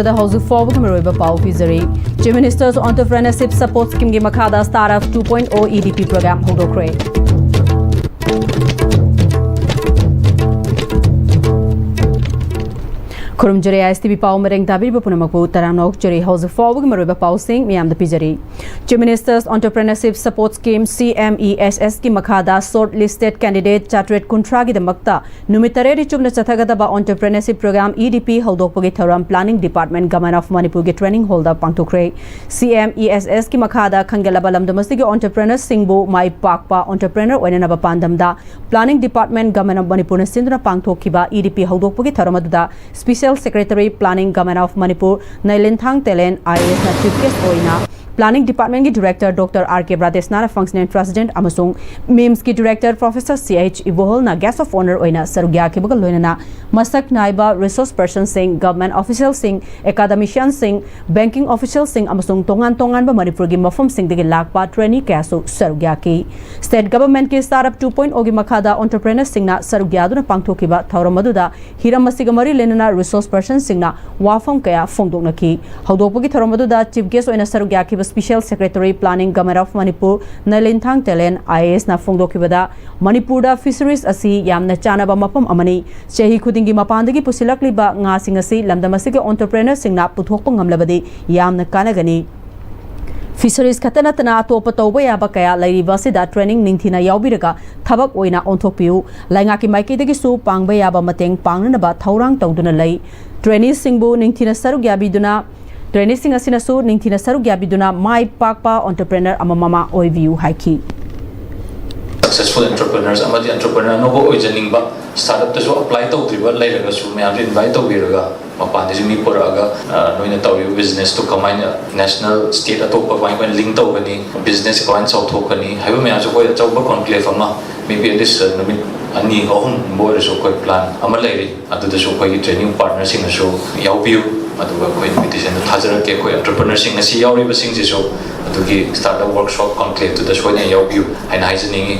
Asambada Housu Forward Mariba Pau Fizari. Chief Minister's Entrepreneurship Support Scheme Gimakada Startup 2.0 EDP program Hodokre. Kurum Jere ISTV Pau Mereng Tabi Punamakpu Taranok Jere House Forward Mariba Pau Singh Miam the Pijari. Chief Minister's Entrepreneurship Support Scheme CMESS Ki Makada shortlisted candidate Chatret Kuntragi the Makta Numitare Chumna Chathagadaba Entrepreneurship Program EDP Holdopagi Thoram Planning Department Government of Manipur Ki Training Holder Pangtukre. CMESS Ki Makada Kangalabalam Domestic Entrepreneur Singbo Mai Pakpa Entrepreneur Wenanaba Pandamda Planning Department Government of Manipur Sindra Pangtokiba EDP Holdopagi Thoramada Special Secretary Planning Government of Manipur Nailinthang Telen IAS na Chief Guest Oina Planning Department ki Director Dr. R.K. Bradesnara Functioning President Amasung MIMS ki Director Professor C.H. Ibohol na Guest of Honor Oina Sarugya ki Bagal Loina Masak Naiba Resource Person Singh Government Official Singh Academician Singh Banking Official Singh Amasung Tongan ba Manipur ki Mafum Singh digi Lakpa Trainee Kasu Sarugya ki State Government ki Startup 2.0 ki Makada Entrepreneur Singh na Sarugya duna Pangthokiba Thauramadu Hiram Masigamari Lenana Resource Person Singh na Wafam Kaya Fongdokna ki Haudopagi Thauramadu Chief Guest Oina Sarugya ki Special Secretary Planning Government of Manipur Nailinthang Telen IAS na Fongdokibada Manipur Fisheries asi yamna chanaba mapam amani Chehi Khudingi Mapandagi Pusilakliba nga singasi lamdamasige entrepreneur singna puthokpa ngamlabadi yamna kanagani Fisheries Katanatana Topa Toba Yabakaya Lady Vasida Training Nintina Yaubiraga Tabak Oina Ontopiu Langaki Maiki de Gisu Pangba Yaba Mateng Panganaba Taurang Tauduna Lay Training Singbu Nintina Sarugabiduna Training Sing Asinasu Nintina Sarugabiduna Mai Pakpa Entrepreneur Amamama Oiviu Haiki Successful entrepreneurs amadi entrepreneur nobo oijaningba startup to apply to triba lairaga su me invite to biraga mapandi jimi poraga noina tawi business to combine national state atopa point link to bani business coin south hokani haiba me ajo ko chawba conclave ama maybe this numit ani ahum bore so ko plan amalairi adu so ko training partner sing so yaubiu aduga ko invitation thajara ke ko entrepreneur sing asi yauriba sing je so adugi startup workshop conclave to the soina yaubiu haina haijaningi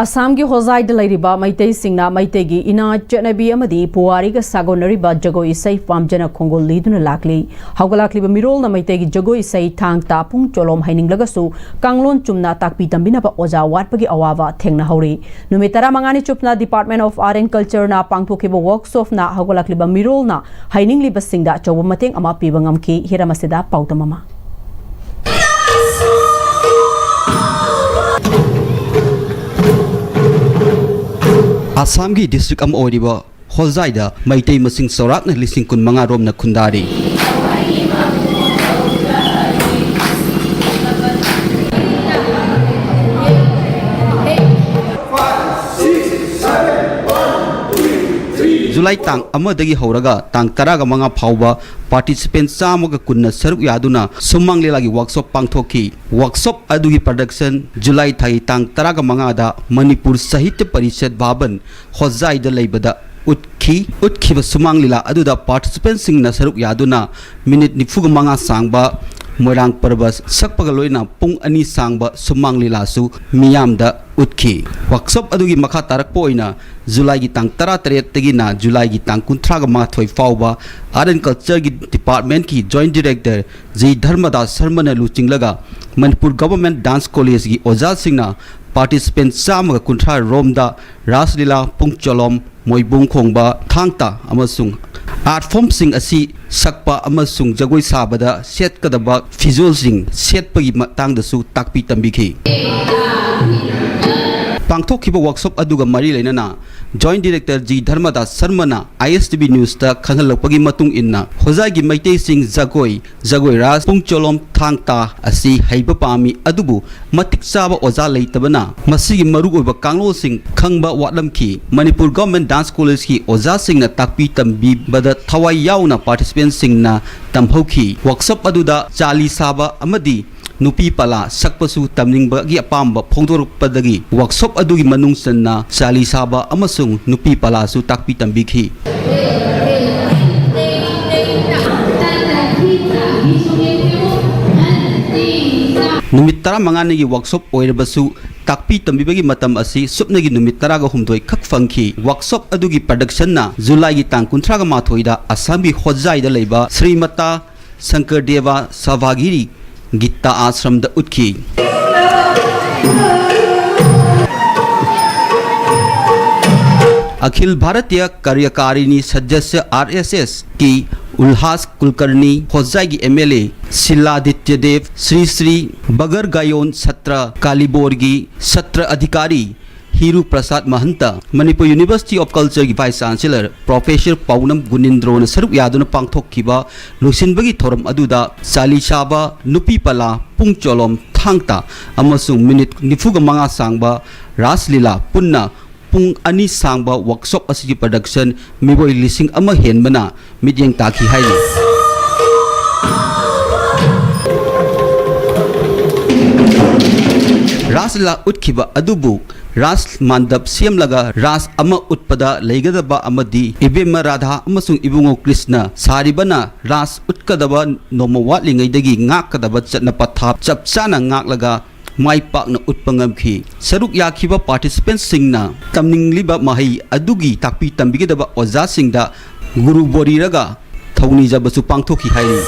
Assam ki Hozai Delariba Maitei Singna Maitegi Ina Chenabi Amadi Puariga Sagonariba Jago Isai Famjana Kongo Liduna Lakli Haugalakli Mirol na Maitegi Jago Isai Tang Tapung Cholom Haining Lagasu Kanglon Chumna Takpi Tambina ba Oja Watpagi Awawa Tengna Hauri Numitara Mangani Chupna Department of Art and Culture na Pangtokiba Workshop na Haugalakli Mirol na Haining Liba Singda Chobumateng Ama Pibangamki Hiramasida Pautamama Assam ki district am oriba Holzaida Maitei Masing Sorak na lising kun mga rom na kundari July tang amadagi horaga tang taraga mga phauba participants samoga kunna saruk yaduna sumangli lagi workshop pangthoki workshop adugi production July thai tang taraga mga da Manipur Sahitya Parishad Bhaban Hozai da leibada utki ba sumanglila aduda participants sing na saruk yaduna minute nifuga mga sangba Moirang Parvas Sakpagaloina Pung Ani Sangba Sumanglila su Miyamda Utki Workshop adugi makha tarakpoina July gi tang tara taret tegi na July gi tang kuntraga ma thoi fauba Art and Culture gi Department ki Joint Director Ji Dharmadas Sarmana Luchinglaga Manipur Government Dance College gi Oja Singna participants Samaga kuntra Romda Raslila Pung Cholom Moibung Khongba Thangta amasung Art form sing asi sakpa amasung jagoi sabada set kadaba visual sing set pagi matang dasu takpi tambiki Pangthokiba workshop aduga mari leinana Joint Director Ji Dharmadas Sarmana ISTV News ta khangalapagi matung inna Hozai gi Maitei Sing Jagoi Ras Pungcholom Thangta asi haiba pami adubu matik saba oza leitabana masigi maru oiba kanglo sing khangba watlamki Manipur Government Dance College ki oza sing na takpi tambi bada thawai yauna participants sing na tamhoki workshop aduda chali saba amadi Nupi pala sakpasu tamning bagi apamba phongdorukpadagi workshop adugi manungsan na sali saba amasung nupi pala su takpi tambiki नुमित तरा मंगाने की workshop ओइरबसु ताकपी तंबिबगी मतम असी सुपनगी नुमित तरागा हुमदोय खक फंखी workshop अदुगी production ना जुलाई की तांग 23 असम की होजाइदा लेबा श्रीमता शंकरदेवा सभागिरी गीता आश्रम द उत्खी अखिल भारतीय कार्यकारिणी सदस्य RSS की उल्हास कुलकर्णी होजाई की MLA शिलादित्य देव श्री श्री बगर गायोन सत्र कालीबोर्गी सत्र अधिकारी Hiru Prasad Mahanta Manipur university of culture की vice chancellor professor Paonam Gunindro ने सरुक यादुन पांगथोक्खिबा लुसिनबगी थोरम अदुदा चालीसाबा नुपी पला पुंग चोलोम थांगता अमसुंग मिनिट 95 सांगबा रासलीला पुन्ना पुंग अनि सांगबा वर्कशॉप असि प्रोडक्शन मिबोई लिसिंग अमा हेनबना मिडियंग ताखी हाइले रासलीला उत्खिबा अदुबु रास मानदब सेम लगा रास अमा उत्पदा लेगदबा अमदी इबेम राधा अमसुंग इबुंगो कृष्ण सारिबना रास उत्कदबा नोम वाटलिंगैदगी ngakadaba चटना पथाप चपचाना ngakलगा माई पाकना उत्पंगमखी सरुक याखिबा पार्टिसिपेंट सिंगना तमनिंगलिबा महई अदुगी ताकपी तंबिगदबा ओजा सिंगदा गुरु बोरीरगा थौनी जबसु पांगथोखी हाइरी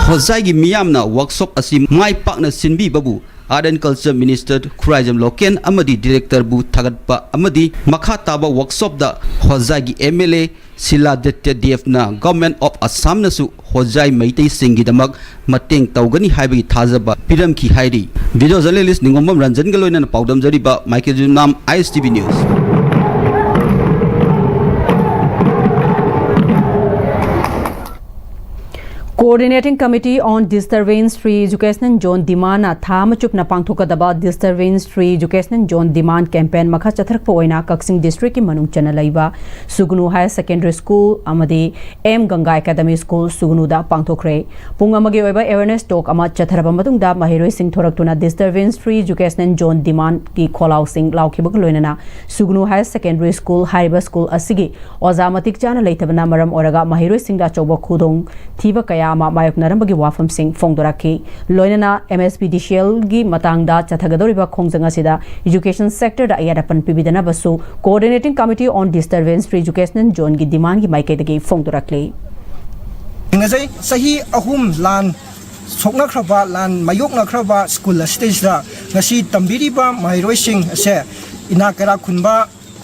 होजाई मियामना वर्कशॉप असि माई पाकना सिनबी बाबू art and culture minister Khuraijam Loken अमदी डायरेक्टर बु थागतपा अमदी मखा ताबा वर्कशॉप दा होजाई MLA शिलादित्य देवना गवर्नमेंट ऑफ असम नसु होजाई मैतै सिंगिदमक मतेंग तौगनी हाइबगी थाजबा पिरमखी हाइरी वीडियो जर्नलिस्ट निंगोमम रंजन गलोइना पाउदम जरिबा माइकेल जुनाम ISTV news Coordinating Committee on Disturbance-Free Education Zone Demand Tham Chupna Pangthokadaba Disturbance-Free Education Zone Demand Campaign Makha Chathrakpa Oina Kaksing District ki Manung Chana Laiba Sugnu Higher Secondary School amadi M Ganga Academy School Sugnu da Pangthokre Pung amagi oiba awareness talk ama chatharaba matungda Mahiroi Singh Thoraktuna Disturbance-Free Education Zone Demand ki Kholao Singh Laukibak Loinana Sugnu Higher Secondary School Hariba School asigi Ozamatik Chana Leitabana Maram Oraga Mahiroi Singh da Chawba Khudong Thiba Kaya मायक नरम्बगी वाफम Singh फोंगदोराखी लोइनना MSPDCL गी मतंगदा चथगदोरिबा खोंजंग असिदा education sector दा यादपन पिबिदना बसु coordinating committee on disturbance free education zone गी demand गी माइकेदगी फोंगदोराखली ngazai sahi ahum lan soknakraba lan mayoknakraba school stage da ngasi tambiriba mairoi sing ase inakara khunba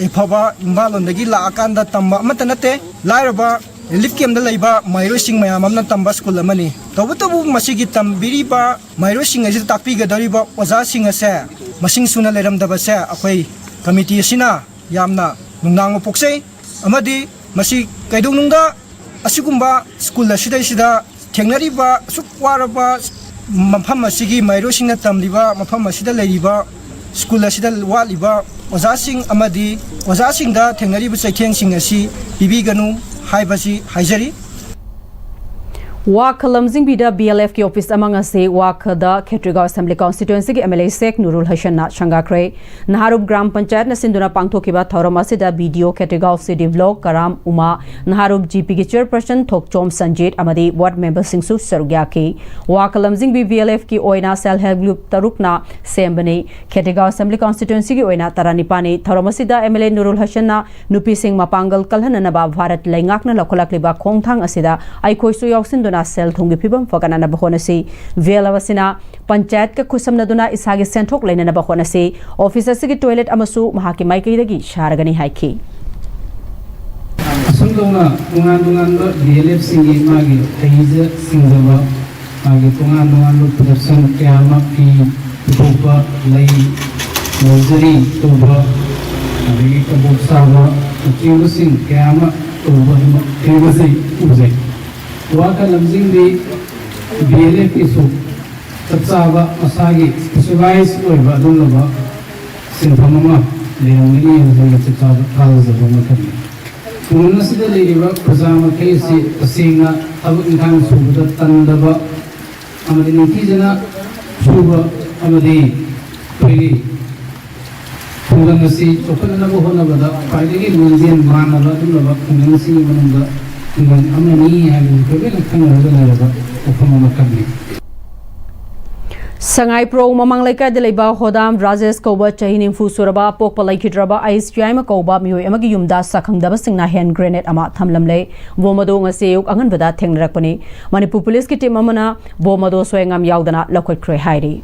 ephaba imbalondagi la akanda tamba matanate lairaba Lift came the labor, my racing my amamna tamba school money. Tawutabu Masigi Tambiriba, my racing as a tapiga dariba was asking a say, Masing sooner let them the basa, away, committee sina, Yamna, Nunang Pokse, Amadi, Masi Kaidunga, Asugumba, school la Shida, Tenariba, Sukwaraba, Mapamasigi, my racing at Tamliba, Mapamasida Ladiba, school la Shida Waliba, was asking Amadi, was asking that Tenariba Saking a sea, Bibiganu. Hi Basi, hi Jerry. Wak Lamzing Bida BLF ki office among us say Wak the Ketriga Assembly Constituency ki MLA Sek Nurul Hashana Shangakre Naharub Gram Panchayat na Sinduna Pangthokiba Thauramasi BDO Ketriga City Vlog Karam Uma Naharub GP ki Chairperson Thokchom Sanjit Amadi Ward Member Singsu Sarugyaki Wak Lamzing B BLF ki Oina Self Help Group Tarukna Sembani Ketriga Assembly Constituency ki Oina Taranipani Thauramasi MLA Nurul Hashana Nupi Singh Mapangal Kalhananaba Bharat Laingakna Lakolakliba Khongthang Asida Aikhoisu Yoksin सेल थोंगी फिबम फगना बखोनसी वेलवसिना पंचायत का खुसमनदुना इसागे सेंथोक लेना बखोनसी ऑफिसर से टॉयलेट अमसु महाकी माइकईदगी शारगनी हाइकी असंगोना तुंगान BLF सिंगी मागी तेज सिंगवा मागी तुंगान प्रोडक्शन क्यामा फी टोपा लई मोजरी टोबा अभी कबूल सावा चिंगु सिंग क्यामा टोबा केवसे उजे वाका लमजिंग भी BLF की सु तत्सावा असागी स्पेशलाइज ओइबा दुनबा सिंफममा लेंगनी युजल तत्सावा कालजबा मकरी तुनसिदा लेरिबा प्रजामा केसी तसिंगा अब इंखान सुबदा तंदबा अमदि नितिजना सुबा अमदि पेरी तुंगनसी ओपननबा होनबदा पाइदगी मुंजिन मानबा दुनबा तुंगनसी मनंगा ꯈꯨꯡꯒꯪ ꯑꯃꯅꯤ ꯍꯥꯏꯕꯁꯤ ꯂꯣꯏꯅ ꯈꯪꯅꯔꯒ ꯂꯩꯔꯕ ꯃꯐꯝ ꯑꯃꯈꯛꯅꯤ Sangai Pro Mamang Laikai de Leba Hodam Rajesh Koba Chahinim Fu Suraba Pokpa Laikidraba Ice Jaima Koba Mioi Amagi Yumda Sakhangdaba Singna hand grenade ama thamlamle Bomado Ngaseyuk Anganbada Thengnarakpani Manipur Police ki team amana Bomado Soengam Yaudana Lokot Kre Hairi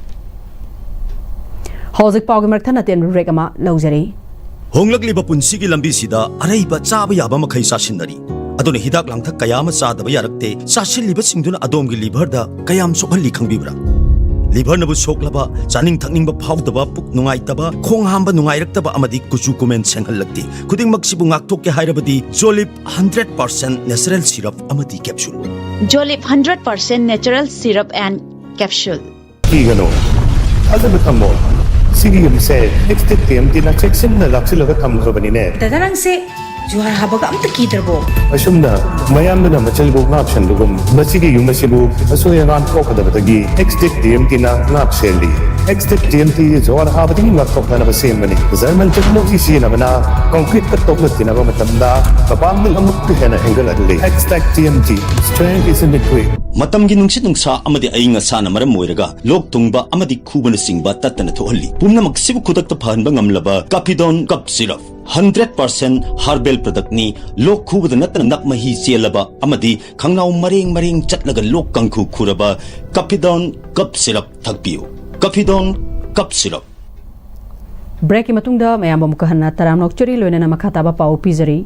Hozik Pawgi Marthana Ten Regama Lojari Honglakliba punsigi lambi sida araiba chaba yaba makhai sasinari adone hidak langthak kayama sadaba yarakte sasilliba singduna adomgi liver da kayam sokhalli khangbibra liver nabu soklaba chaning thakningba phawdaba puk nungaitaba khong hamba nungairaktaba amadi kuchu kumen senghallakti khuding maksibu ngakthok ke hairabadi Jolip 100% natural syrup amadi capsule Jolip 100% natural syrup and capsule Igano Ada tamo Sigi yumse next TMT na section na laksilaga thamkhabanine Dadarang se juhar habaga amta kidrabo asumna mayamna machalbo ngapshan dugum masigi yumasibu asoyan thokadabagi next TMT na ngapseli next TMT juhar habadi ngapthokna basemani German technology sina bana concrete ka tokna ba matamda kapangil amuk hena angle adli next TMT strength is in the quick matamgi nungsit nungsa amadi ainga sana maram moiraga lok tungba amadi khubana singba tatana thohalli pumnamak sibu khudakta phanba ngamlaba Capidon cup syrup 100% herbal product ni lok khubada natna nakmahi chelaba amadi khangnaw mareng chatlaga lok kangkhu khuraba Capidon cup syrup thakpiu Capidon cup syrup Break matungda mayam mukahanna taramnok churi loinana makhataba pau pizari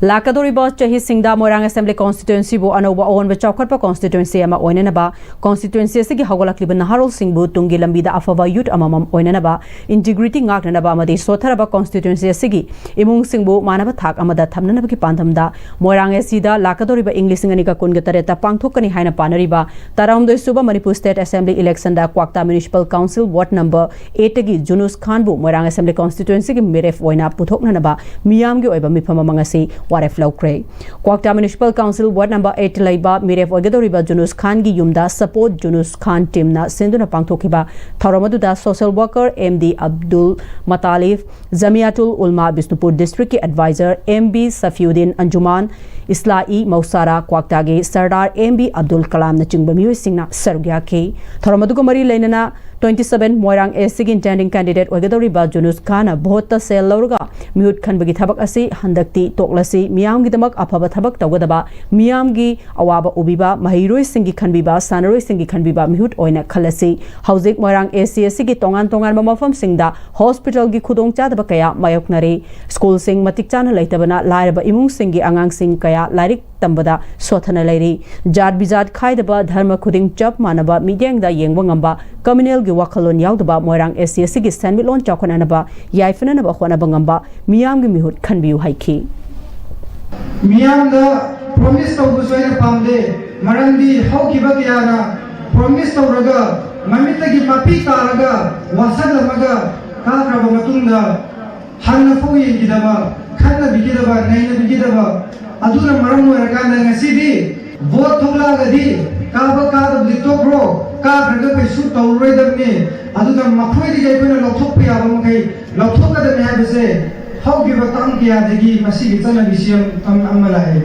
Lakadori ba chahi singda Moirang Assembly constituency bo anoba on ba chawkhatpa constituency ama oinana ba constituency sigi hagolakli ba Naharol Singh bu tungi lambida afava youth amamam oinana ba integrity ngakna ba amadi sothara ba constituency sigi imung Singh bu manaba thak amada thamnana ba ki pandamda Moirang sida Lakadori ba English ngani ka kun ga tareta pangthokani haina panari ba taramdoi suba Manipur State Assembly election da Kwakta Municipal Council ward number 8 gi Junus Khan bu Moirang Assembly constituency gi miref oina puthokna ba miyam gi oiba mifama mangasi Waref Laukre. Kwakta Municipal Council Ward number 8 Laiba Miref Ogadoriba Junus Khan gi Yumda support Junus Khan team na Sinduna Pangthokiba Thauramadu social worker MD Abdul Matalif Zamiatul Ulma Bisnupur District ki advisor MB Safiuddin Anjuman Islai Mausara Kwakta ge Sardar MB Abdul Kalam na chingba miyo singna sarugya ke Thauramadu ko mari lainana 27 Moirang SC intending candidate Ogadoriba Junus Khan bhota sel lawruga mute khanbagi thabak asi handakti toklasi miyam gi damak afaba thabak tawgadaba miyam gi awaba ubiba mahiroi singi khanbiba sanaroi singi khanbiba mihut oina khalasi hauzik Moirang SC gi tongan mafam singda hospital gi khudong chadaba kaya mayoknari school sing matik chana laitabana lairaba imung singi angang sing kaya lairik tambada sothana lairi jat bijat khaidaba dharma khuding chap manaba midyang da yengba ngamba communal gi wakhalon yaudaba Moirang SC gi standalone chawkhananaba yaifananaba khonaba ngamba miyam gi mihut khanbiu haiki Miyamda promise to busoina pamde marandi haukiba kiyana promise to raga mamitagi mapi taraga wasadamaga kakraba matungda hanna foyi gidaba khanna bigidaba naina bigidaba aduna maram waraganda ngasidi vote thoglagadi kaba kada blitobro ka raga paisu tawroidabni aduna makhoi gaibana lothokpa yaba makai lothokada me habese How give a tongue degi masih kita nak bisiam amalai.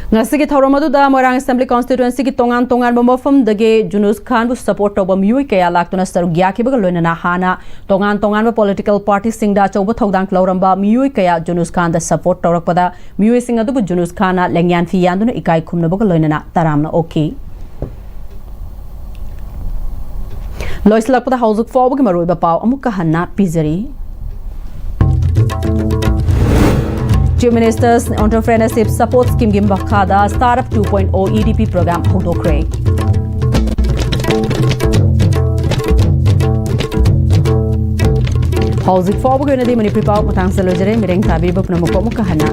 Ngasigi Thauramadu da Moirang Assembly constituency ki tongan bomofam dage Junus Khan bu support toba miui kaya laktuna sarugya ki bagal loina hana tongan ba political party singda chauba thodang klauramba miui kaya Junus Khan da support torakpada miui singa du Junus Khan na lengyan fi yanduna ikai khumna bagal loina taramna okay Loislakpada hauzuk fawbagi maroiba paw amukka hanna pizari Chief Minister's Entrepreneurship Support Scheme Gimbakada Startup 2.0 EDP program Hodokre. Hauzik Fawbagi Manipuri Pau Matang Salojare Mireng Tabi Bapna Mukamukahana